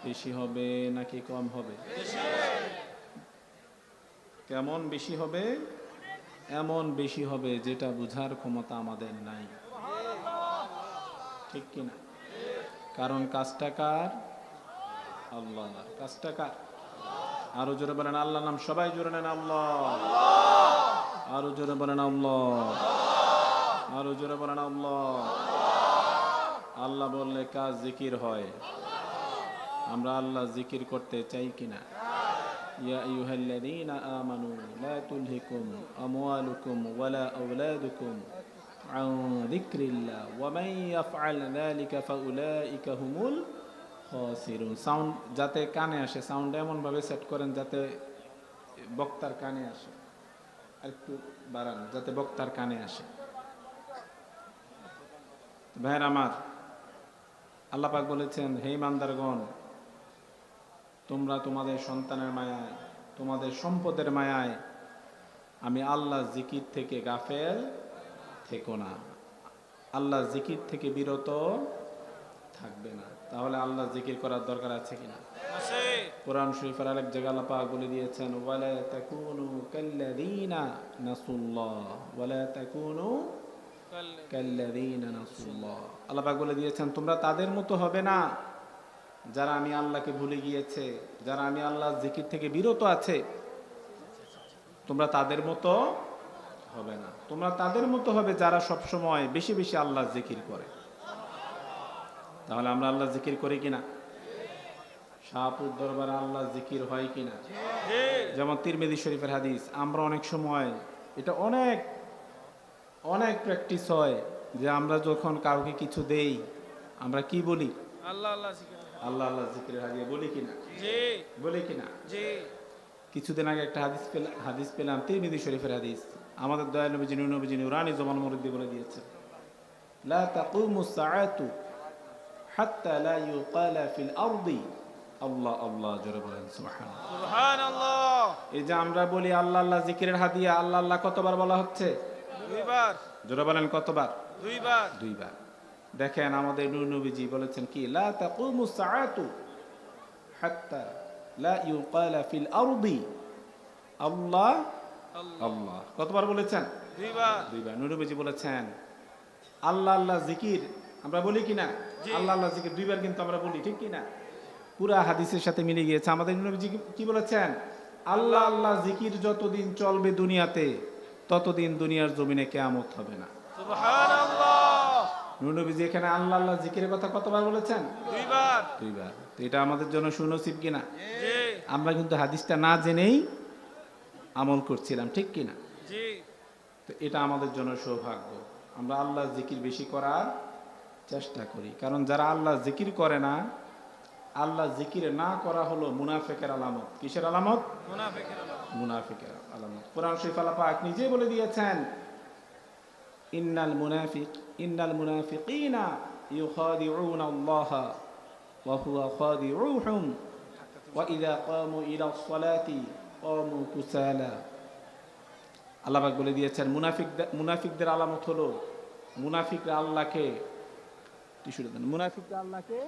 বেশি হবে নাকি কম হবে? কেমন বেশি হবে? এমন বেশি হবে যেটা বুঝার ক্ষমতা আমাদের নাই, ঠিক কিনা? কারণ কাজটা কার? আল্লাহ। কাজটা কার? আরো জোরে বলেন আল্লাহ নাম, সবাই জোরে নেন আল্লাহ। আরো জোরে বলেন আল্লাহ। আরো জোরে বলেন আল্লাহ। আল্লাহ বললে কাজ জিকির হয়। আমরা আল্লাহ জিকির করতে চাই কিনা? ইয়া আইয়ুহাল্লাযীনা আমানু লা তুলহিকুম আমওয়ালুকুম ওয়ালা আওলাদুকুম আন যিকরিল্লাহ ওয়া মান ইয়াফআল যালিকা ফাউলাইকা হুমুল খাসিরুন। সাউন্ড যাতে কানে আসে, সাউন্ড এমন ভাবে সেট করেন যাতে বক্তার কানে আসে, আর একটু বাড়ান যাতে বক্তার কানে আসে। ভাইয়ের আমার, আল্লাহ পাক বলেছেন, হে ইমানদারগণ, তোমরা তোমাদের সন্তানের মায়ায়, তোমাদের সম্পদের মায়ায় আমি আল্লাহ জিকির থেকে গাফেল থেকো না, আল্লাহ জিকির থেকে বিরত থাকবে না। তাহলে আল্লাহ জিকির করার দরকার আছে কিনা? কোরআন শরীফের আরেক জায়গায় আল্লাহ পাক বলে দিয়েছেন, ওয়ালা তাকুনু কাল্লাযীনা নাসুল্লাহ, ওয়ালা তাকুনু কাল্লাযীনা নাসুল্লাহ। আল্লাহ পাক বলে দিয়েছেন, তোমরা তাদের মতো হবে না যারা আমি আল্লাহকে ভুলে গিয়েছে, যারা আমি আল্লাহ জিকির থেকে বিরত আছে। তোমরা তাদের মতো হবে না, তোমরা তাদের মতো হবে যারা সব সময় বেশি বেশি আল্লাহ জিকির করে। তাহলে আমরা আল্লাহ জিকির করি কিনা? শাহপুর দরবারে আল্লাহ জিকির হয় কিনা? যেমন তিরমিজি শরীফের হাদিস, আমরা অনেক সময় এটা অনেক অনেক প্র্যাকটিস হয় যে আমরা যখন কাউকে কিছু দেই আমরা কি বলি? আল্লাহ আল্লাহ জিকির, আল্লাহ আল্লাহ জিকির হাদিয়া বলি কিনা? বলি কিনা? কিছুদিন আগে একটা হাদিস পেলাম, তিরমিজি শরীফের হাদিস। আমাদের দয়াল নবীজি নবীজি নুরানি জমান মুরিদ্দি বলে দিয়েছে, লা তাকুমুস সাআতু হাত্তা লা ইউকালা ফিল আরদি আল্লাহ আল্লাহ। জোরে বলেন সুবহানাল্লাহ, সুবহানাল্লাহ। এই যে আমরা বলি আল্লাহ আল্লাহ জিকিরের হাদিয়া, আল্লাহ আল্লাহ কতবার বলা হচ্ছে? দুইবার। জোরে বলেন কতবার? দুইবার। দুইবার। দেখেন আমাদের নূর নবীজি বলেছেন কি, লা তাকুমুস সাআতু হাত্তা লা ইউকালা ফিল আরদি আল্লাহ আল্লাহ। কতবার বলেছেন? দুইবার। দুইবার। নূর নবীজি বলেছেন আল্লাহ আল্লাহ জিকির আমরা বলি কিনা? আল্লাহ আল্লাহ জিকির দুইবার কিন্তু আমরা বলি, ঠিক কিনা? পুরা হাদিসের সাথে মিলে গিয়েছে। আমাদের নবীজি কি বলেছেন? আল্লাহ আল্লাহ জিকির যতদিন চলবে দুনিয়াতে, ততদিন দুনিয়ার জমিনে কিয়ামত হবে না। সুবহানাল্লাহ। নবীজি এখানে আল্লাহ আল্লাহ জিকিরের কথা কতবার বলেছেন? দুইবার। দুইবার। তো এটা আমাদের জন্য সুনসিব কিনা? জি। আমরা কিন্তু হাদিসটা না জেনেই আমল করছিলাম, ঠিক কিনা? জি। তো এটা আমাদের জন্য সৌভাগ্য, আমরা আল্লাহ জিকির বেশি করার চেষ্টা করি। কারণ যারা আল্লাহ জিকির করে না, আল্লাহ জিকির না করা হলো মুনাফিকের আলামত। কিসের আলামত? মুনাফিকের আলামত। মুনাফিকের আলামত। কোরআন শরীফ আল্লাহ পাক নিজেই বলে দিয়েছেন, ইন্নাল মুনাফিকিনা ইউখাদিউনা আল্লাহ ওয়া হুয়া খাদিউহুম ওয়া ইযা কামু ইলাস সালাতি কামু কুসালা। আল্লাহ পাক বলে দিয়েছেন মুনাফিকদের আলামত হলো, মুনাফিকরা আল্লাহকে আল্লাহকে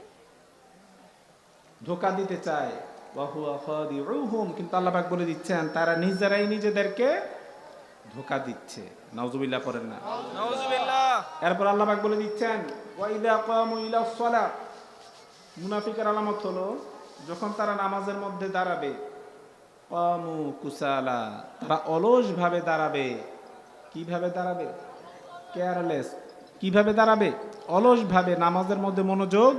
ধোঁকা দিতে চায়, ওয়া হুয়া খাদিউহুম, কিন্তু আল্লাহ পাক বলে দিচ্ছেন তারা নিজেরাই নিজেদেরকে ধোঁকা দিচ্ছে। নাউজুবিল্লাহ পড়েন না? নাউজুবিল্লাহ। এরপর আল্লাহ পাক বলে দিচ্ছেন ওয়া ইযা কামু ইলাস সালাত, মুনাফিকের আলামত হলো যখন তারা নামাজের মধ্যে দাঁড়াবে, কামু কুসালা, তারা অলস ভাবে দাঁড়াবে। কিভাবে দাঁড়াবে? কেয়ারলেস। কিভাবে দাঁড়াবে? অলস ভাবে, নামাজের মধ্যে মনোযোগ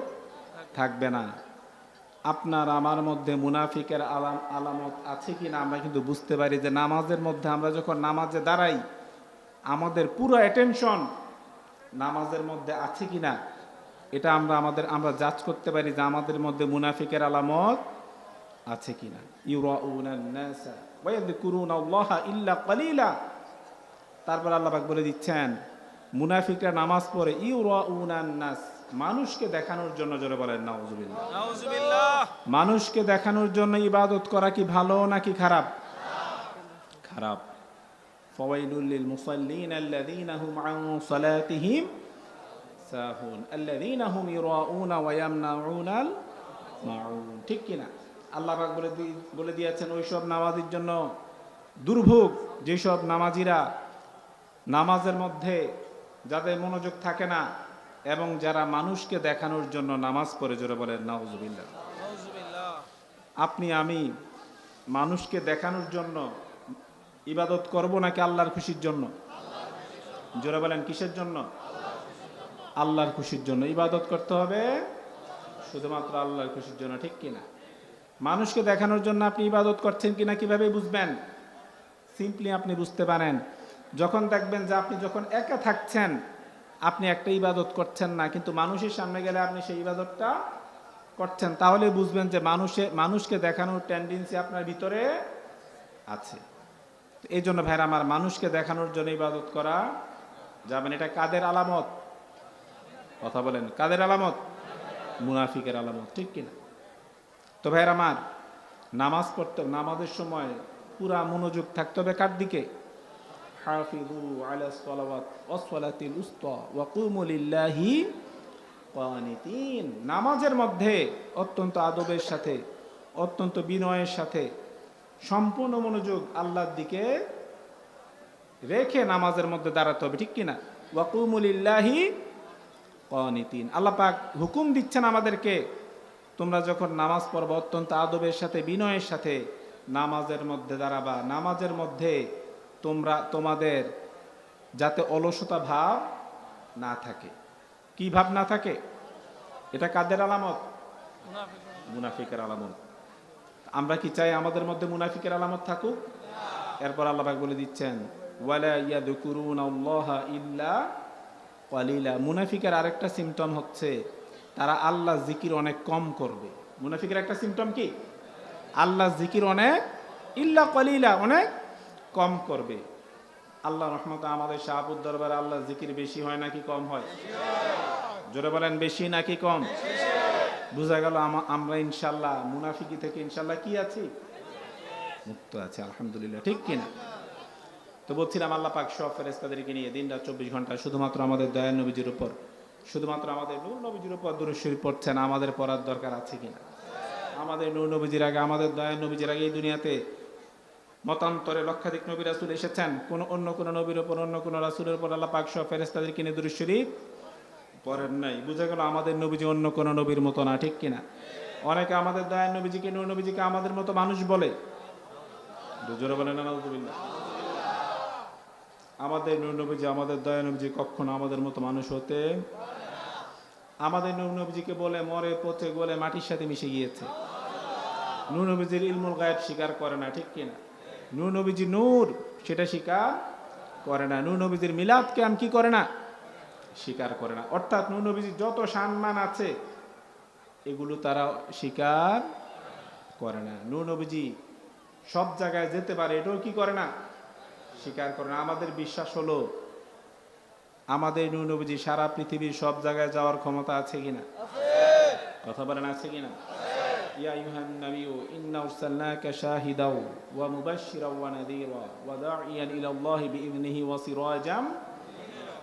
থাকবে না। আপনার আমার মধ্যে মুনাফিকের আলামত আছে কিনা আমরা কিন্তু বুঝতে পারি যে নামাজের মধ্যে আমরা যখন নামাজে দাঁড়াই আমাদের পুরো অ্যাটেনশন নামাজের মধ্যে আছে কিনা এটা আমরা জাজ করতে পারি যে আমাদের মধ্যে মুনাফিকের আলামত আছে কিনা। ইউরাউনান নাসা ওয়া ইয়াযকুরুনাল্লাহা ইল্লা কালিলা। তারপর আল্লাহ পাক বলে দিচ্ছেন মুনাফিকরা নামাজ পড়ে ইউরাউনান নাস, মানুষকে দেখানোর জন্য। জোরে বলেন নাউজুবিল্লাহ। নাউজুবিল্লাহ। মানুষকে দেখানোর জন্য ইবাদত করা কি ভালো নাকি খারাপ? খারাপ। ফাওয়াইলুল লিল মুসাল্লিন আল্লাযীনা হুম আন সালাতিহিম সাহুন আল্লাযীনা হুম ইউরাউনা ওয়া ইয়ামনাউনাল মাউন, ঠিক কিনা? আল্লাহ পাক বলে দিয়েছেন ওইসব নামাজির জন্য দুর্ভোগ, যেসব নামাজিরা নামাজের মধ্যে যাদের মনোযোগ থাকে না এবং যারা মানুষকে দেখানোর জন্য নামাজ পড়ে। জোরে বলেন নাউজুবিল্লাহ। আপনি আমি মানুষকে দেখানোর জন্য ইবাদত করব নাকি আল্লাহর খুশির জন্য? জোরে বলেন কিসের জন্য? আল্লাহর খুশির জন্য ইবাদত করতে হবে, শুধুমাত্র আল্লাহর খুশির জন্য, ঠিক কিনা? মানুষকে দেখানোর জন্য আপনি ইবাদত করছেন কিনা কিভাবে বুঝবেন? সিম্পলি আপনি বুঝতে পারেন যখন দেখবেন যে আপনি যখন একা থাকছেন আপনি একটা ইবাদত করছেন না, কিন্তু মানুষের সামনে গেলে আপনি সেই ইবাদতটা করছেন, তাহলে বুঝবেন যে মানুষকে দেখানোর টেন্ডেন্সি আপনার ভিতরে আছে। এই জন্য ভাইরা আমার, মানুষকে দেখানোর জন্য ইবাদত করা যাবে না। এটা কাদের আলামত? কথা বলেন, কাদের আলামত? মুনাফিকের আলামত, ঠিক কিনা? তো ভাইরা আমার, নামাজ পড়তে নামাজের সময় পুরা মনোযোগ থাকতে হবে কার দিকে? হাফিযু আলাস সালাওয়াত ওয়াস সালাতিল উসতা ওয়া কুমু লিল্লাহি কানিতিন। নামাজের মধ্যে অত্যন্ত আদবের সাথে, অত্যন্ত বিনয়ের সাথে সম্পূর্ণ মনোযোগ আল্লাহর দিকে রেখে নামাজের মধ্যে দাঁড়াতে হবে, ঠিক কিনা? ওয়া কুমু লিল্লাহি কানিতিন। আল্লাহ পাক হুকুম দিচ্ছেন আমাদেরকে, তোমরা যখন নামাজ পড়বে অত্যন্ত আদবের সাথে, বিনয়ের সাথে নামাজের মধ্যে দাঁড়াবা। নামাজের মধ্যে তোমাদের যাতে অলসতা ভাব না থাকে। কি ভাব না থাকে? এটা কাদের আলামত? মুনাফিকের আলামত। আমরা কি চাই আমাদের মধ্যে মুনাফিকের আলামত থাকুক? এরপর আল্লাহ পাক বলে দিচ্ছেন ওয়ালা ইয়াযকুরুনাল্লাহা ইল্লা কালিলা। মুনাফিকের আরেকটা সিম্পটম হচ্ছে তারা আল্লাহ জিকির অনেক কম করবে। মুনাফিকের একটা সিম্পটম কি? আল্লাহ জিকির অনেক, ইল্লা কালিলা, অনেক কম করবে। আল্লাহ রহমতে আমাদের শাহপুর দরবারে আল্লাহ জিকির বেশি হয় নাকি কম হয়? জোরে বলেন, বেশি নাকি কম? বুঝা গেল আমরা ইনশাল্লাহ মুনাফিকি থেকে ইনশাল্লাহ কি আছি? মুক্ত আছে, আলহামদুলিল্লাহ, ঠিক কিনা? তো বলছিলাম আল্লাহ পাক সব ফেরেশতাদেরকে নিয়ে দিন-রাত 24 ঘন্টা শুধুমাত্র আমাদের দয়ার নবীজির উপর, শুধুমাত্র আমাদের নূর নবীজির উপর দুরূদ শরীফ পড়ছেন। আমাদের পড়ার দরকার আছে কিনা? আমাদের নূর নবীজির আগে, আমাদের দয়ার নবীজির আগে এই দুনিয়াতে মতান্তরে লক্ষাধিক নবী রাসূল এসেছেন। অন্য কোন নবীর উপর, অন্য কোন রাসূলের উপর আল্লাহ পাক সব ফেরেশতাদেরকে নিয়ে দুরূদ শরীফ পড়েন নাই। বুঝা গেল আমাদের নবীজি অন্য কোন নবীর মতো না, ঠিক কিনা? অনেকে আমাদের দয়ার নবীজিকে, নূর নবীজিকে আমাদের মতো মানুষ বলে। জোরে বলেন না নাউযুবিল্লাহ। আমাদের নূর নবীজি, আমাদের দয়া নবীজি কখনো আমাদের মতো মানুষ হতে, আমাদের নূর নবীজিকে বলে মরে পচে গলে মাটির সাথে মিশে গিয়েছে। নূর নবীজির ইলমুল গায়েব স্বীকার করে না, ঠিক কিনা? নূর নবীজি নূর, সেটা স্বীকার করে না। নূর নবীজির মিলাদকে কি করে না? স্বীকার করে না। অর্থাৎ নূর নবীজির যত সম্মান আছে এগুলো তারা স্বীকার করে না। নূর নবীজি সব জায়গায় যেতে পারে, এটাও কি করে না? স্বীকার করে না। আমাদের বিশ্বাস হলো আমাদের নূর নবীজি সারা পৃথিবীর সব জায়গায় যাওয়ার ক্ষমতা আছে কিনা? কথা বলেন, আছে কিনা? ইয়া আইয়ুহান নাবিয়্যু ইন্না আরসালনাকা শাহিদাও ওয়া মুবাশশিরাও ওয়া নাযীরা ওয়া দাঈয়ান ইলাল্লাহি বিইযনিহি ওয়া সিরাজাম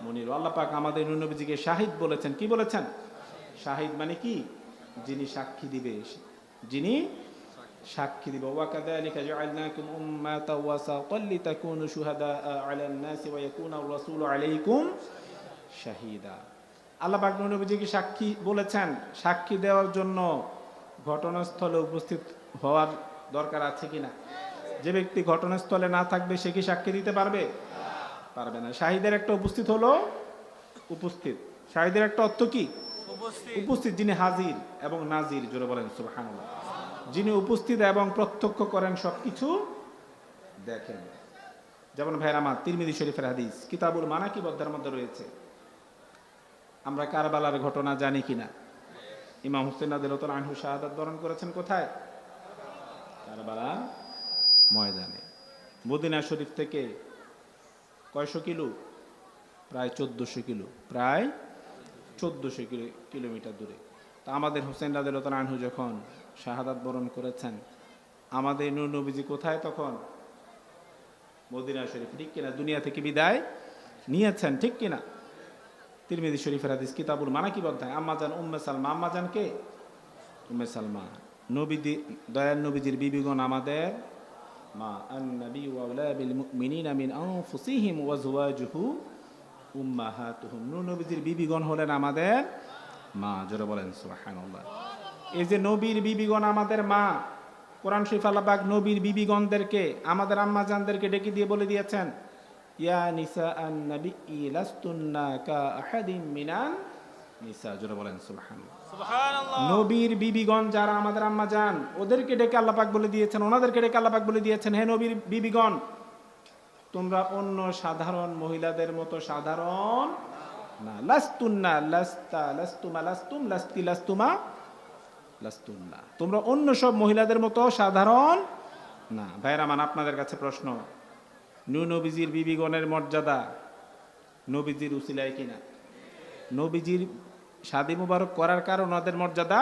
মুনীর। আল্লাহ পাক আমাদের নূর নবীজিকে শাহিদ বলেছেন। কি বলেছেন? শাহিদ মানে কি? যিনি সাক্ষী দিবে, যিনি সাক্ষী দিব। ওয়া কাযালিকা জাআলনাকুম উম্মাতাও ওয়াসাতাল লিতাকুনু শুহাদাআ আলান নাসি ওয়া ইয়াকুনা আর-রাসূলু আলাইকুম শাহীদা। আল্লাহ পাক নূর নবীজিকে সাক্ষী বলেছেন। সাক্ষী দেওয়ার জন্য ঘটনাস্থলে উপস্থিত হওয়ার দরকার আছে কিনা? যে ব্যক্তি ঘটনাস্থলে না থাকবে সে কি সাক্ষী দিতে পারবে? পারবে না। শাহীদের একটা উপস্থিত হলো উপস্থিত। শাহীদের একটা অর্থ কি? উপস্থিত, যিনি হাজির এবং নাজির। জোরে বলেন সুবহানাল্লাহ। যিনি উপস্থিত এবং প্রত্যক্ষ করেন, সবকিছু দেখেন। যেমন ভাইরা আমার, তিরমিজি শরীফের হাদিস কিতাবুল মানাকিব অধ্যায়ের মধ্যে রয়েছে। আমরা কারবালার ঘটনা জানি কিনা? ইমাম হুসাইন রাদিয়াল্লাহু আনহু শাহাদাত বরণ করেছেন কোথায়? কারবালা ময়দানে। মদিনা শরীফ থেকে কয়শো কিলো? প্রায় 1400 কিলো, প্রায় 1400 কিলোমিটার দূরে। তা আমাদের হুসাইন রাদিয়াল্লাহু আনহু যখন শাহাদাত বরণ করেছেন, আমাদের নূর নবীজি কোথায় তখন? মদিনা শরীফ, ঠিক কিনা? দুনিয়া থেকে বিদায় নিয়েছেন, ঠিক কিনা? তিরমিজি শরীফের হাদিস কিতাবুল মানাকিব অধ্যায়। আম্মা জান উম্মে সালমা, আম্মা জান কে? উম্মে সালমা। দয়াল নবীজির বিবিগণ আমাদের মা। আন-নবী ওয়া আওলা বিল মুমিনিনা মিন আনফুসিহিম ওয়া আজওয়াজুহু উম্মাহাতুহুম। নবীজির বিবিগণ হলেন আমাদের মা। জোরে বলেন সুবহানাল্লাহ। এই যে নবীর বিবিগণ আমাদের মা, কোরআন শরীফ আল্লাহ পাক নবীর বিবিগণদেরকে, আমাদের আম্মা জানদেরকে ডেকে দিয়ে বলে দিয়েছেন, ইয়া নিসা আন-নবী লাস্তুন্না কা আহাদিম মিনান নিসা। জোরে বলেন সুবহানাল্লাহ। নবীর বিবিগণ যারা আমাদের আম্মা জান, ওদেরকে ডেকে আল্লাহ পাক বলে দিয়েছেন, ওনাদেরকে ডেকে আল্লাহ পাক বলে দিয়েছেন, হে নবীর বিবিগণ, তোমরা অন্য সাধারণ মহিলাদের মতো সাধারণ না। লাস্তুন্না, লাস্তা, লাস্তুমা, লাস্তুম, লাস্তি, লাস্তুমা, লাস্তুন্না, তোমরা অন্য সব মহিলাদের মতো সাধারণ না। ভাইরা মান, আপনাদের কাছে প্রশ্ন, নবীজির বিবিগণের মর্যাদা নবীজির উসিলায় কিনা? নবীজির শাদী মুবারক করার কারণে ওনাদের মর্যাদা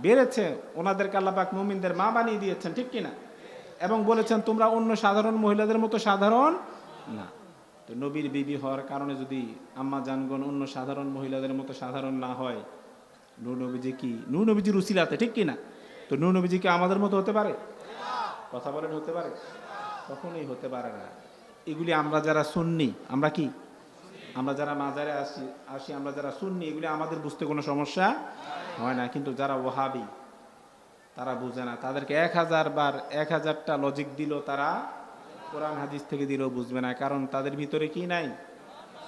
বেড়েছে, ওনাদেরকে আল্লাহ পাক মুমিনদের মা বানিয়ে দিয়েছেন, ঠিক কিনা? এবং বলেছেন তোমরা অন্য সাধারণ মহিলাদের মতো সাধারণ না। তো নবীর বিবি হওয়ার কারণে যদি আম্মা জানগণ অন্য সাধারণ মহিলাদের মতো সাধারণ না হয়, নূর নবীজি কি, নূর নবীজির উসিলাতে, ঠিক কিনা? তো নূর নবীজি কি আমাদের মতো হতে পারে? কথা বলেন, হতে পারে? কখনোই হতে পারে না। এগুলি আমরা যারা সুন্নি, আমরা কি, আমরা যারা মাজারে আসি আমরা যারা সুন্নি, এগুলি আমাদের বুঝতে কোনো সমস্যা হয় না। কিন্তু যারা ওয়াহাবি, তারা বুঝে না। তাদেরকে 1000 বার 1000টা লজিক দিল, তারা কোরআন হাদিস থেকে দিলেও বুঝবে না। কারণ তাদের ভিতরে কি নাই?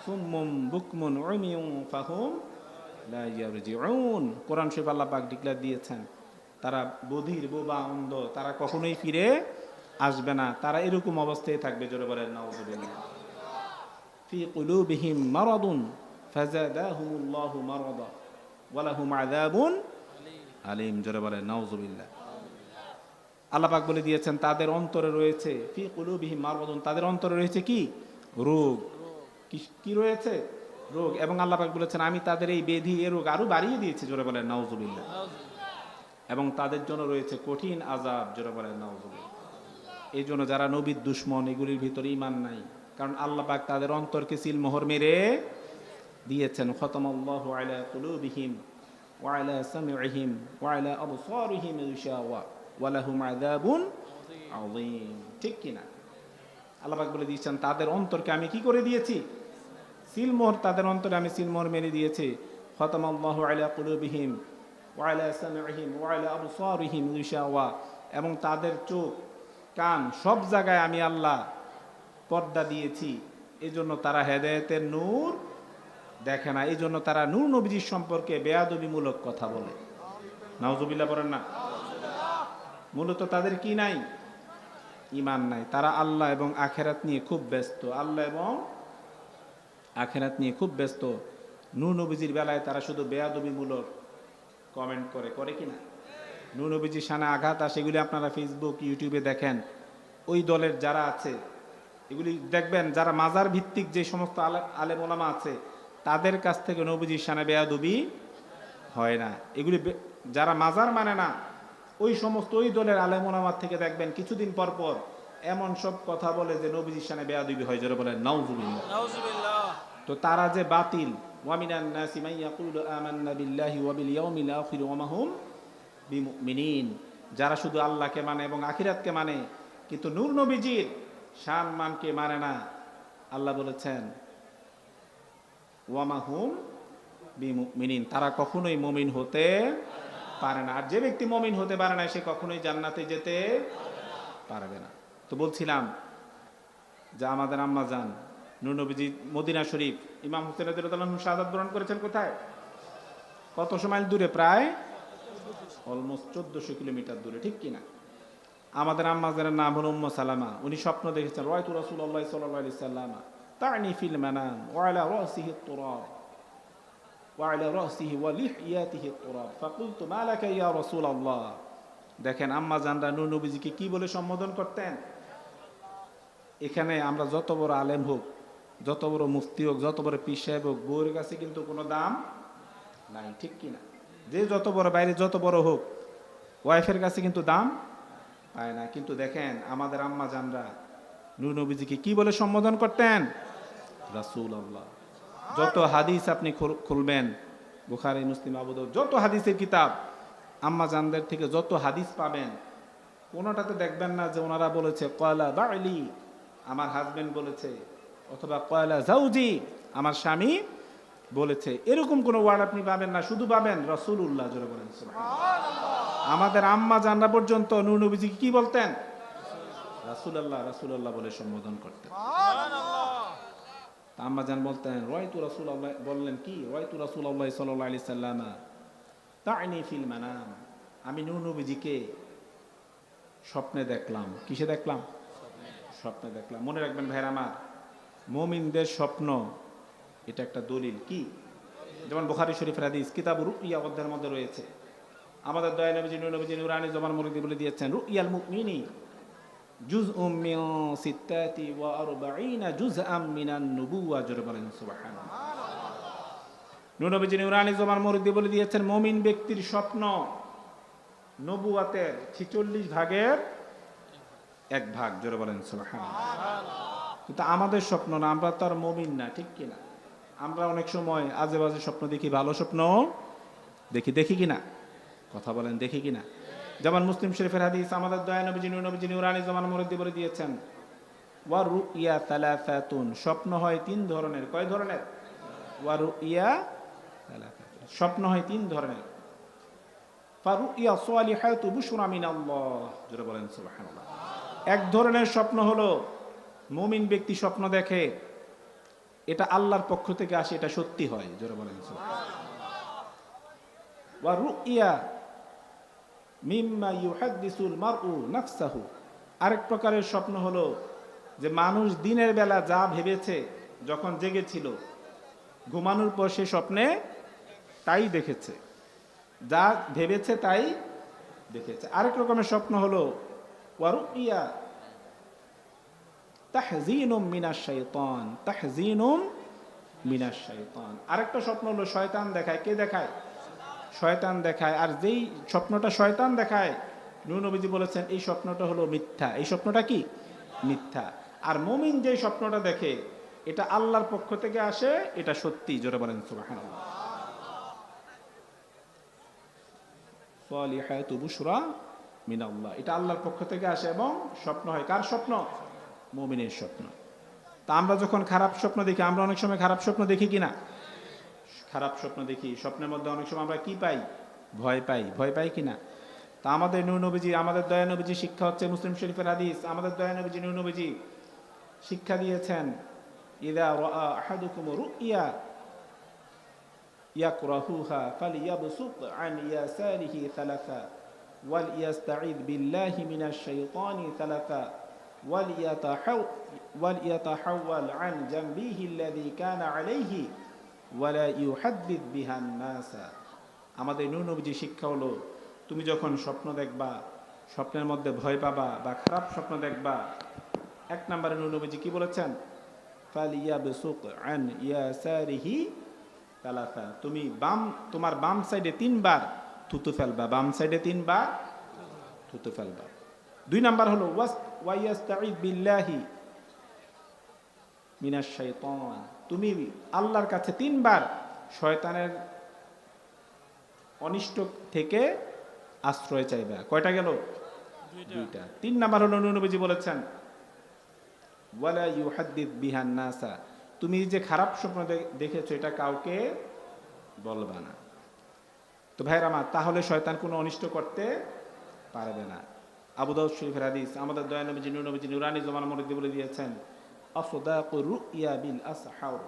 সুম্মুম বুকমুন উমিয়ুম ফাহুম লা ইয়ারজিউন। কোরআন শরীফ আল্লাহ পাক ডিক্লেয়ার দিয়েছেন, তারা বধির, বোবা, অন্ধ, তারা কখনোই ফিরে আসবে না। তারা এরকম অবস্থায় থাকবে। জোরে বলেন নাউযুবিল্লাহ। ফি কুলুবিহিম মারাদুন ফাযাদাহুমুল্লাহু মারাদা ওয়া লাহুম আযাবুন আলিম। জোরে বলেন নাউযুবিল্লাহ। আল্লাহ পাক বলে দিয়েছেন তাদের অন্তরে রয়েছে, ফি কুলুবিহিম মারাদুন, তাদের অন্তরে রয়েছে কি? রোগ। কি রয়েছে? রোগ। এবং আল্লাহ পাক বলেছেন আমি তাদের এই বেধি, এই রোগ আরো বাড়িয়ে দিয়েছি। জোরে বলেন নাউযুবিল্লাহ। এবং তাদের জন্য রয়েছে কঠিন আযাব। জোরে বলেন নাউযুবিল্লাহ। এই জন্য যারা নবীর দুশমন, এগুলির ভিতরে ঈমান নাই। কারণ আল্লাহ পাক তাদের অন্তরকে সিলমোহর মেরে দিয়েছেন। খতামাল্লাহু আলা কুলুবিহিম ওয়া আলা সামিইহিম ওয়া আলা আবসারিহিম গিশাওয়া ওয়া লাহুম আযাবুন আযীম। ঠিক কিনা? আল্লাহ পাক বলে দিয়েছেন তাদের অন্তরকে আমি কি করে দিয়েছি? সিলমোহর। তাদের অন্তরে আমি সিলমোহর মেরে দিয়েছি। খতামাল্লাহু আলা কুলুবিহিম ওয়া আলা সামিইহিম ওয়া আলা আবসারিহিম গিশাওয়া। এবং তাদের চোখ, কান, সব জায়গায় আমি আল্লাহ পর্দা দিয়েছি। এজন্য তারা হেদায়েতের নূর দেখে না। এই জন্য তারা নূর নবীজির সম্পর্কে বেয়াদবিমূলক কথা বলে। নাউযুবিল্লাহ বলেন না? মূলত তাদের কি নাই? ঈমান নাই। তারা আল্লাহ এবং আখিরাত নিয়ে খুব ব্যস্ত। আল্লাহ এবং আখিরাত নিয়ে খুব ব্যস্ত। নূর নবীজির বেলায় তারা শুধু বেয়াদবিমূলক কমেন্ট করে কিনা? নূর নবীজির শানে আঘাত আসে, এগুলি আপনারা ফেসবুক, ইউটিউবে দেখেন। ওই দলের যারা আছে, এগুলি দেখবেন যারা মাজার ভিত্তিক যে সমস্ত আলেম ওলামা আছে, তাদের কাছ থেকে নবীজির শানে বেয়াদবি হয় না। এগুলি যারা মাজার মানে না, ওই সমস্ত ওই দলের আলেম ওলামার থেকে দেখবেন কিছুদিন পর পর এমন সব কথা বলে যে নবীজির শানে বেয়াদবি হয়। যারা বলেন নাউযুবিল্লাহ। তো তারা যে বাতিল। ওয়া মিনান নাসি মান ইয়াকুলু আমান্না বিল্লাহি ওয়া বিল ইয়াউমিল আখির ওয়া মা হুম বিমুমিনিন। যারা শুধু আল্লাহকে মানে এবং আখিরাতকে মানে, কিন্তু নূর নবীজির শান মানকে মানে না। আল্লাহ বলেছেন ওয়া মা হুম বিমুমিনিন, তারা কখনোই মুমিন হতে পারে না। আর যে ব্যক্তি মুমিন হতে পারে না, সে কখনোই জান্নাতে যেতে পারবে না। তো বলছিলাম যে আমাদের আম্মা জান নূর নবীজি মদিনা শরীফ, ইমাম হুসেন রাদিয়াল্লাহু আনহু শাহাদাত বরণ করেছেন কোথায়? কত মাইল দূরে? প্রায় অলমোস্ট 1400 কিলোমিটার দূরে, ঠিক কিনা? আমাদের আম্মা জানের নাম হলো উম্মু সালামা। উনি স্বপ্ন দেখেছেন রাআইতু রাসূলুল্লাহ সাল্লাল্লাহু আলাইহি ওয়াসাল্লাম তা'নি ফিল মানাম ওয়া আলা রাসিহি তুরাব ওয়া আলা রাসিহি ওয়া লিহিয়াতিহি তুরাব ফাকুলতু মা লাকা ইয়া রাসূলুল্লাহ। দেখেন আম্মা জানরা নূর নবীজিকে কি বলে সম্বোধন করতেন। এখানে আমরা যত বড় আলেম হোক, যত বড় মুফতি হোক, যত বড় পীর সাহেব হোক, বউয়ের কাছে কিন্তু কোনো দাম নাই, ঠিক কিনা? যে যত বড়, বাইরে যত বড় হোক, ওয়াইফের কাছে কিন্তু দাম পায় না। কিন্তু দেখেন আমাদের আম্মা জানরা নূর নবীজিকে কি বলে সম্বোধন করতেন? রাসূলুল্লাহ। যত হাদিস আপনি খুলবেন, বুখারী, মুসলিম, আবু দাউদ, যত হাদিসের কিতাব, আম্মা জানদের থেকে যত হাদিস পাবেন কোনোটাতে দেখবেন না যে ওনারা বলেছে কয়লা বালি, আমার হাজবেন্ড বলেছে, অথবা কয়লা জাউজি, আমার স্বামী বলেছে, এরকম কোনো ওয়ার্ড আপনি পাবেন না। শুধু পাবেন রাসূলুল্লাহ, জোরে বলেন সুবহানাল্লাহ। আমাদের আম্মা জানরা পর্যন্ত নূর নবীজি কি বলতেন? রাসূলুল্লাহ, রাসূলুল্লাহ বলে সম্বোধন করতেন। আম্মা জান বলতেন রাইতু রাসূলুল্লাহ, বললেন কি রাইতু রাসূলুল্লাহ সাল্লাল্লাহু আলাইহি সাল্লাম তা'নি ফিল মানাম, আমি নূর নবীজিকে স্বপ্নে দেখলাম। কিসে দেখলাম? স্বপ্নে দেখলাম। মনে রাখবেন ভাইরা আমার, মুমিনদের স্বপ্ন এটা একটা দলিল। কি? যেমন বুখারী শরীফের হাদিস কিতাবুর রুইয়া অধ্যায়ের মধ্যে রয়েছে, আমাদের দয়া নবীজি নূর নবীজি নূরানী জবান মুরিদি বলে দিয়েছেন রুইয়াল মুমিনি জুজউম মিন সিত্তাতি ওয়া আরবাঈনা জুজআম মিনান নুবুওয়া, জোরে বলেন সুবহানাল্লাহ। নূর নবীজি নূরানী জবান মুরিদি বলে দিয়েছেন মুমিন ব্যক্তির স্বপ্ন নবুয়াতের 46 ভাগের 1 ভাগ, জোরে বলেন সুবহানাল্লাহ। কিন্তু আমাদের স্বপ্ন না, আমরা তো আর মুমিন না, ঠিক কিনা? আমরা অনেক সময় আজে বাজে স্বপ্ন দেখি, ভালো স্বপ্ন দেখি কিনা? কথা বলেন, দেখি কিনা? যেমন মুসলিম শরীফের হাদিস, আমাদের দয়া নবীজি নূর নবীজি নূরানী জামান মুরিদি বলে দিয়েছেন ওয়া রুইয়া সালাসাতুন, স্বপ্ন হয় 3 ধরনের। কয় ধরনের? ওয়া রুইয়া সালাসাতুন, স্বপ্ন হয় 3 ধরনের। ফারুইয়া সালিহাতু বুশরা মিনাল্লাহ, জোরে বলেন সুবহানাল্লাহ। এক ধরনের স্বপ্ন হলো মুমিন ব্যক্তি স্বপ্ন দেখে এটা আল্লাহর পক্ষ থেকে আসে, এটা সত্যি হয়, জোরে বলেন সুবহানাল্লাহ। ওয়া রুইয়া মিম্মা ইউহাদ্দিসুল মারউ নাফসাহু, আরেক প্রকারের স্বপ্ন হলো যে মানুষ দিনের বেলা যা ভেবেছে যখন জেগেছিল, ঘুমানোর পর সে স্বপ্নে তাই দেখেছে, যা ভেবেছে তাই দেখেছে। আরেক রকমের স্বপ্ন হলো ওয়া রুইয়া তাহযীনুম মিনাশ শাইতান, তাহযীনুম মিনাশ শাইতান, আরেকটা স্বপ্ন হলো শয়তান দেখায়। কে দেখায়? শয়তান দেখায়। আর যেই স্বপ্নটা শয়তান দেখায় নূর নবীজি বলেছেন এই স্বপ্নটা হলো মিথ্যা। এই স্বপ্নটা কি? মিথ্যা। আর মুমিন যে স্বপ্নটা দেখে এটা আল্লাহর পক্ষ থেকে আসে, এটা সত্যি, জোরে বলেন সুবহানাল্লাহ। সালিহাতু বুশরা মিনাল্লাহ, এটা আল্লাহর পক্ষ থেকে আসে এবং স্বপ্ন হয়। কার স্বপ্ন? মুমিনের স্বপ্ন। তা আমরা যখন খারাপ স্বপ্ন দেখি, আমরা অনেক সময় খারাপ স্বপ্ন দেখি কিনা? খারাপ স্বপ্ন দেখি, স্বপ্নের মধ্যে অনেক সময় আমরা কি পাই? ভয় পাই। ভয় পাই কিনা? তা আমাদের নূর নবীজি, আমাদের দয়া নবীজি শিক্ষা হচ্ছে মুসলিম শরীফের হাদিস, আমাদের দয়া নবীজি নূর নবীজি শিক্ষা দিয়েছেন ইযা রাআ আহাদুকুম রুইয়া ইয়াকরাহুহা ফালইয়াবসুত আন ইয়াসারিহি সালাসা ওয়াল ইয়াস্তাঈদ বিল্লাহি মিনাশ শাইতানি সালাসা ওয়াল ইয়াতাহাওয়াল আন জামবিহি আল্লাযী কানা আলাইহি ওয়ালা ইউহাদ্দিদ বিহান নাসা। আমাদের নূর নবীজি শিক্ষা হলো তুমি যখন স্বপ্ন দেখবা, স্বপ্নের মধ্যে ভয় পাবা বা খারাপ স্বপ্ন দেখবা, 1 নম্বরে নূর নবীজি কি বলেছেন? ফালিয়াবসুক আন ইয়াসারিহি সালাসা, তুমি তোমার বাম সাইডে 3 বার থুতু ফেলবা, বাম সাইডে 3 বার থুতু ফেলবা। 2 নাম্বার হলো ওয়াইয়াস্তাঈদ বিল্লাহি মিনাশ শাইতান, তুমি আল্লাহর কাছে 3 বার শয়তানের অনিষ্ট থেকে আশ্রয় চাইবা। কয়টা গেল? 2টা। 3 নাম্বার হলো নূর নবীজি বলেছেন ওয়ালা ইউহাদ্দিদ বিহান নাসা, তুমি যে খারাপ স্বপ্ন দেখেছো এটা কাউকে বলবা না। তো ভাইরা আমার, তাহলে শয়তান কোনো অনিষ্ট করতে পারবে না। আবু দাউদ শরীফের হাদিস, আমাদের দয়া নবীজি নূর নবীজি নূরানী জামান মুরিদি বলে দিয়েছেন আসদাকু রুইয়া বিল আসহার,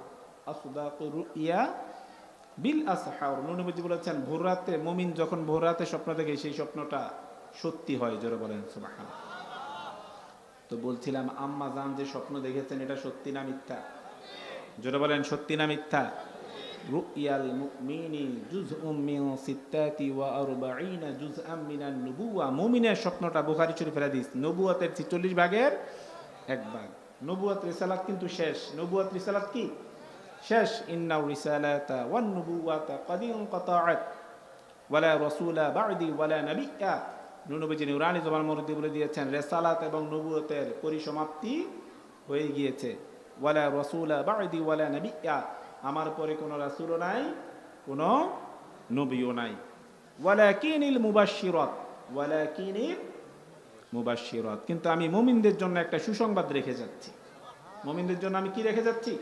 আসদাকু রুইয়া বিল আসহার, নূর নবীজি বলেছেন ভোর রাতে মুমিন যখন ভোর রাতে স্বপ্ন দেখে সেই স্বপ্নটা সত্যি হয়, জোরে বলেন সুবহানাল্লাহ। তো বলছিলাম আম্মা জান যে স্বপ্ন দেখেছেন এটা সত্যি না মিথ্যা? জোরে বলেন সত্যি না মিথ্যা? রুইয়াল মুমিনি জুজউম মিন সিত্তাতি ওয়া আরবাঈনা জুজআম মিনান নুবুওয়া, মুমিনের স্বপ্নটা বুখারী শরীফের হাদিস, নবুয়তের 46 ভাগের 1 ভাগ। নবুয়ত রিসালাত কিন্তু শেষ। নবুয়ত রিসালাত কি? শেষ। ইন্না রিসালাতা ওয়ান নুবুওয়াতা ক্বাদ ইনকাতাআত ওয়ালা রাসূলা বা'দি ওয়ালা নাবিয়্যা, নূর নবীজি নূরানী জামান মুরিদি বলে দিয়েছেন রিসালাত এবং নবুয়তের পরিসমাপ্তি হয়ে গিয়েছে। ওয়ালা রাসূলা বা'দি ওয়ালা নাবিয়্যা, আমার পরে কোনো রাসূলও নাই, কোনো নবীও নাই। ওয়ালাকিনিল মুবাশশিরাত, ওয়ালাকিনিল মুবাশশিরাত, কিন্তু আমি মুমিনদের জন্য একটা সুসংবাদ রেখে যাচ্ছি। মুমিনদের জন্য আমি কি রেখে যাচ্ছি?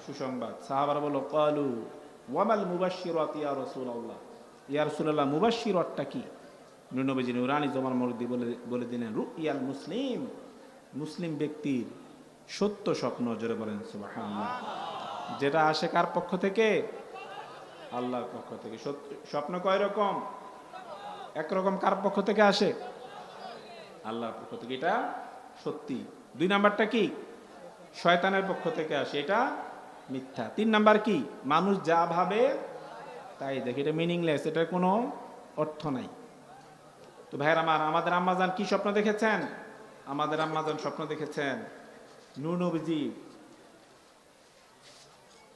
সুসংবাদ। সাহাবারা বলল, ক্বালু ওয়ামাল মুবাশশিরাত ইয়া রাসূলুল্লাহ, ইয়া রাসূলুল্লাহ মুবাশশিরাতটা কি? নবীজি নুরানি জমান মরদি বলে দিলেন, রুইয়াল মুসলিম, মুসলিম ব্যক্তির সত্য স্বপ্ন। জোরে বলেন সুবহানাল্লাহ। যেটা আসে কার পক্ষ থেকে? আল্লাহর পক্ষ থেকে। স্বপ্ন কয় রকম? একরকম কার পক্ষ থেকে আসে? আল্লাহর পক্ষ থেকে, এটা সত্যি। 2 নাম্বারটা কি? শয়তানের পক্ষ থেকে আসে, এটা মিথ্যা। 3 নাম্বার কি? মানুষ যা ভাবে তাই দেখে, এটা মিনিংলেস, এটার কোনো অর্থ নাই। তো ভাইয়ের আমার, আমাদের আম্মাজান কি স্বপ্ন দেখেছেন? আমাদের আম্মাজান স্বপ্ন দেখেছেন নূর নবীজি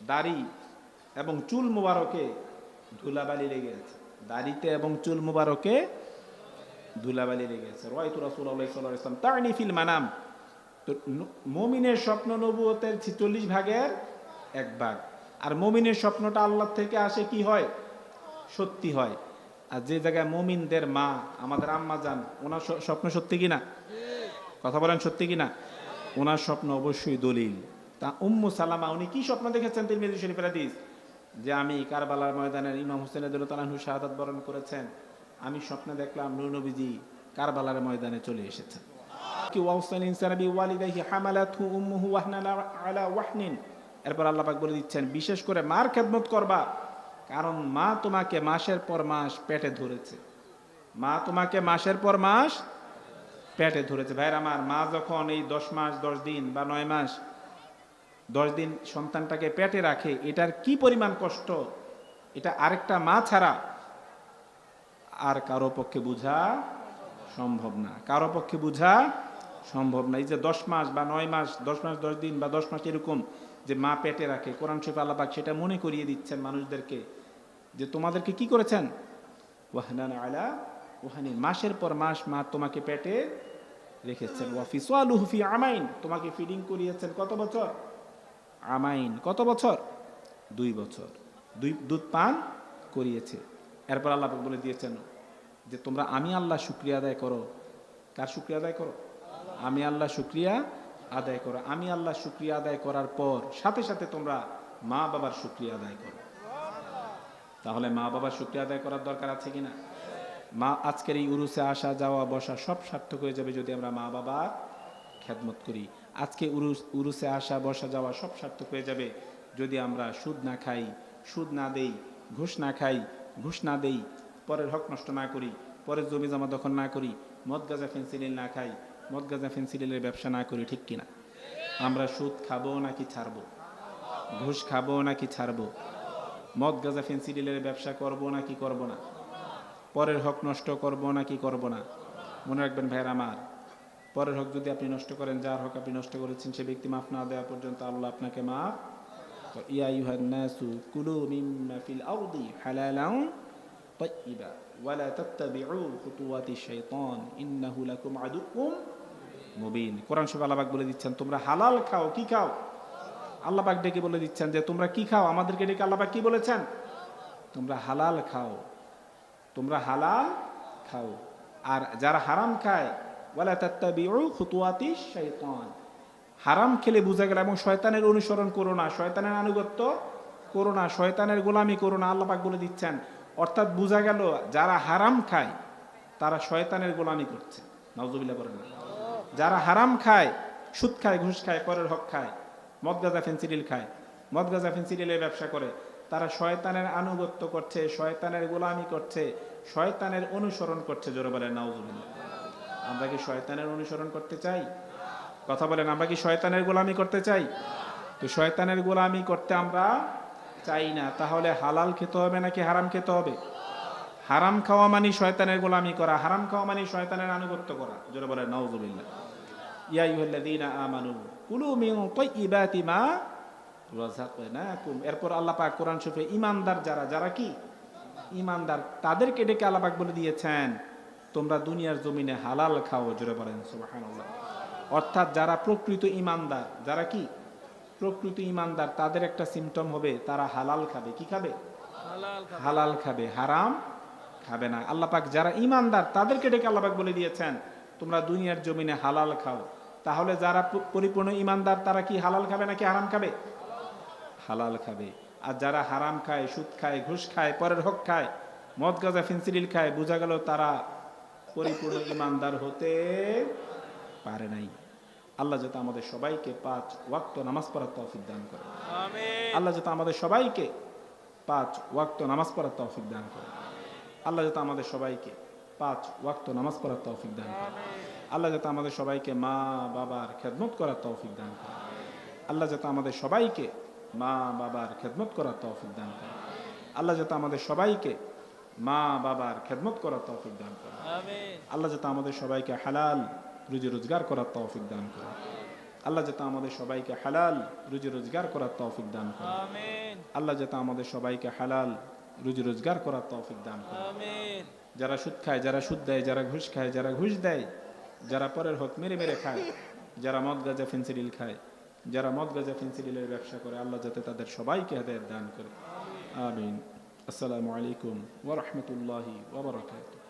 দাড়ি এবং চুল মুবারকে ধুলাবালি লেগে আছে। দাড়িতে এবং চুল মুবারকে ধুলাবালি লেগে আছে। রাআইতু রাসূলুল্লাহ সাল্লাল্লাহু আলাইহি ওয়াসাল্লাম তা'নি ফিল মানাম। তো মুমিনের স্বপ্ন নবুয়তের 46 ভাগের 1 ভাগ। আর মুমিনের স্বপ্নটা আল্লাহর থেকে আসে, কি হয়? সত্যি হয়। আর যে জায়গায় মুমিনদের মা আমাদের আম্মা যান, ওনার স্বপ্ন সত্যি কিনা? কথা বলেন, সত্যি কিনা? ওনার স্বপ্ন অবশ্যই দলিল। তা উম্মু সালামা উনি কি স্বপ্ন দেখেছেন? তিরমিজি শরীফের হাদিস, যে আমি কারবালার ময়দানের ইমাম হোসেন রাদিয়াল্লাহু তাআলা শাহাদাত বরণ করেছেন, আমি স্বপ্নে দেখলাম নূর নবীজি কারবালার ময়দানে চলে এসেছেন। কি ওয়াসাল ইনসান বি ওয়ালিদাইহি হামালাতহু উম্মুহু ওয়াহনান আলা ওয়াহনিন। এরপর আল্লাহ পাক বলে দিচ্ছেন, বিশেষ করে মার খেদমত করবা, কারণ মা তোমাকে মাসের পর মাস পেটে ধরেছে। মা তোমাকে মাসের পর মাস পেটে ধরেছে। ভাইরা আমার, মা যখন এই 10 মাস 10 দিন বা 9 মাস 10 দিন সন্তানটাকে পেটে রাখে, এটার কি পরিমাণ কষ্ট, এটা আরেকটা মা ছাড়া আর কারো পক্ষে বোঝা সম্ভব না। কারো পক্ষে বোঝা সম্ভব না। এই যে 10 মাস বা 9 মাস, 10 মাস 10 দিন বা 10 মাস এরকম যে মা পেটে রাখে, কোরআন শরীফে আল্লাহ পাক সেটা মনে করিয়ে দিচ্ছেন মানুষদেরকে, যে তোমাদেরকে কি করেছেন? ওয়াহনান আলা ওয়াহনিন, মাসের পর মাস মা তোমাকে পেটে রেখেছেন। ওয়া ফিসালুহু ফি আমাইন, তোমাকে ফিডিং করিয়েছেন কত বছর? আমাইন, কত বছর? 2 বছর দুধ পান করিয়েছে। এরপর আল্লাহ পাক বলে দিয়েছেন যে তোমরা আমি আল্লাহ শুকরিয়া আদায় করো। কার শুকরিয়া আদায় করো? আমি আল্লাহ শুকরিয়া আদায় করো। আমি আল্লাহ শুকরিয়া আদায় করার পর সাথে সাথে তোমরা মা বাবার শুকরিয়া আদায় করো। তাহলে মা বাবার শুকরিয়া আদায় করার দরকার আছে কিনা? মা আজকের এই উরুসে আসা যাওয়া বসা সব সার্থক হয়ে যাবে যদি আমরা মা বাবার খেদমত করি। আজকে উরুসে আসা বসা যাওয়া সব সার্থক হয়ে যাবে যদি আমরা সুদ না খাই, সুদ না দেই, ঘুষ না খাই, ঘুষ না দেই, পরের হক নষ্ট না করি, পরের জমি জমা দখল না করি, মদ গাঁজা ফেন্সিডিল না খাই, মদ গাঁজা ফেন্সিডিলের ব্যবসা না করি, ঠিক কিনা? আমরা সুদ খাবো নাকি ছাড়বো? ঘুষ খাবো নাকি ছাড়বো? মদ গাঁজা ফেন্সিডিলের ব্যবসা করবো নাকি করবো না? পরের হক নষ্ট করবো নাকি করবো না? মনে রাখবেন ভাইয়ের আমার, পরের হক যদি আপনি নষ্ট করেন, যার হক আপনি নষ্ট করেছেন সে ব্যক্তি মাফ না দেওয়া পর্যন্ত আল্লাহ আপনাকে মাফ। ইয়া আইয়ুহান নাসু কুলু মিম্মা ফিল আরদি হালালান তাইয়্যিবা ওয়া লা তাত্তাবিউ খুতুওয়াতিশ শাইতান ইন্নাহু লাকুম আদুউম মুবিন। কোরআন শরীফে আল্লাহ পাক বলে দিচ্ছেন তোমরা হালাল খাও। কি খাও? আল্লাহ পাক ডেকে বলে দিচ্ছেন যে তোমরা কি খাও? আমাদেরকে ডেকে আল্লাহ পাক কি বলেছেন? তোমরা হালাল খাও, তোমরা হালাল খাও। আর যারা হারাম খায়, ওয়ালা তাত্তাবিউ খুতুওয়াতিশ শাইতান, হারাম খেলে বোঝা গেল, এবং শয়তানের অনুসরণ করো না, শয়তানের আনুগত্য করো না, শয়তানের গোলামি করো না, আল্লাহ পাক বলে দিচ্ছেন। অর্থাৎ বোঝা গেল যারা হারাম খায় তারা শয়তানের গোলামি করছে। নাউজুবিল্লাহ বলেন না। যারা হারাম খায়, সুদ খায়, ঘুষ খায়, পরের হক খায়, মদ গাঁজা ফেন্সিডিল খায়, মদ গাঁজা ফেন্সিডিলের ব্যবসা করে, তারা শয়তানের আনুগত্য করছে, শয়তানের গোলামি করছে, শয়তানের অনুসরণ করছে। জোরে বলেন নাউজুবিল্লাহ। আমরা কি শয়তানের অনুসরণ করতে চাই? কথা বলেন, আমরা কি শয়তানের গোলামি করতে চাই? তো শয়তানের গোলামি করতে আমরা চাই না। তাহলে হালাল খেতে হবে নাকি হারাম খেতে হবে? হারাম খাওয়া মানে শয়তানের গোলামি করা, হারাম খাওয়া মানে শয়তানের আনুগত্য করা। জোরে বলেন নাউজুবিল্লাহ। ইয়া আইয়ুহাল্লাযীনা আমানু কুলু মিন তাইয়্যিবাতি মা রাযাকনাকুম। এরপর আল্লাহ পাক কোরআন শরীফে ঈমানদার যারা কি ঈমানদার, তাদেরকে ডেকে আল্লাহ পাক বলে দিয়েছেন তোমরা দুনিয়ার জমিনে হালাল খাও। জোরে বলেন সুবহানাল্লাহ। অর্থাৎ যারা প্রকৃত ঈমানদার, যারা কি প্রকৃত ঈমানদার, তাদের একটা সিম্পটম হবে তারা হালাল খাবে। কি খাবে? হালাল খাবে, হারাম খাবে না। আল্লাহ পাক যারা ইমানদার তাদেরকে ডেকে আল্লাহ পাক বলে দিয়েছেন তোমরা দুনিয়ার জমিনে হালাল খাও। তাহলে যারা পরিপূর্ণ ইমানদার তারা কি হালাল খাবে নাকি হারাম খাবে? হালাল খাবে। আর যারা হারাম খায়, সুদ খায়, ঘুষ খায়, পরের হক খায়, মদ গাঁজা ফেন্সিডিল খায়, বোঝা গেল তারা পরিপূর্ণ ইমানদার হতে পারে নাই। আল্লাহ যাতে আমাদের সবাইকে 5 ওয়াক্ত নামাজ পড়ার তৌফিক দান করে। আল্লাহ যাতে আমাদের সবাইকে 5 ওয়াক্ত নামাজ পড়ার তৌফিক দান করে। আল্লাহ যাতে আমাদের সবাইকে 5 ওয়াক্ত নামাজ পড়ার তৌফিক দান করে। আল্লাহ যাতে আমাদের সবাইকে মা বাবার খেদমত করার তৌফিক দান করে। আল্লাহ যাতে আমাদের সবাইকে মা বাবার খেদমত করার তৌফিক দান করে। আল্লাহ যাতে আমাদের সবাইকে মা বাবার খেদমত করার তৌফিক দান করে। আল্লাহ যাতে আমাদের সবাইকে হালাল রুজি রোজগার করার তৌফিক দান করে। আল্লাহ যাতে আমাদের সবাইকে হালাল রুজি রোজগার করার তৌফিক দান করে। আল্লাহ যাতে আমাদের সবাইকে হালাল রুজি রোজগার করার তৌফিক দান করে। যারা সুদ খায়, যারা সুদ দেয়, যারা ঘুষ খায়, যারা ঘুষ দেয়, যারা পরের হক মেরে মেরে খায়, যারা মদ গাঁজা ফেন্সিডিল খায়, যারা মদ গাঁজা ফেন্সিডিলের ব্যবসা করে, আল্লাহ যাতে তাদের সবাইকে হেদায়েত দান করে। আমিন। আসসালামু আলাইকুম ওয়া রাহমাতুল্লাহি ওয়া বারাকাতুহু।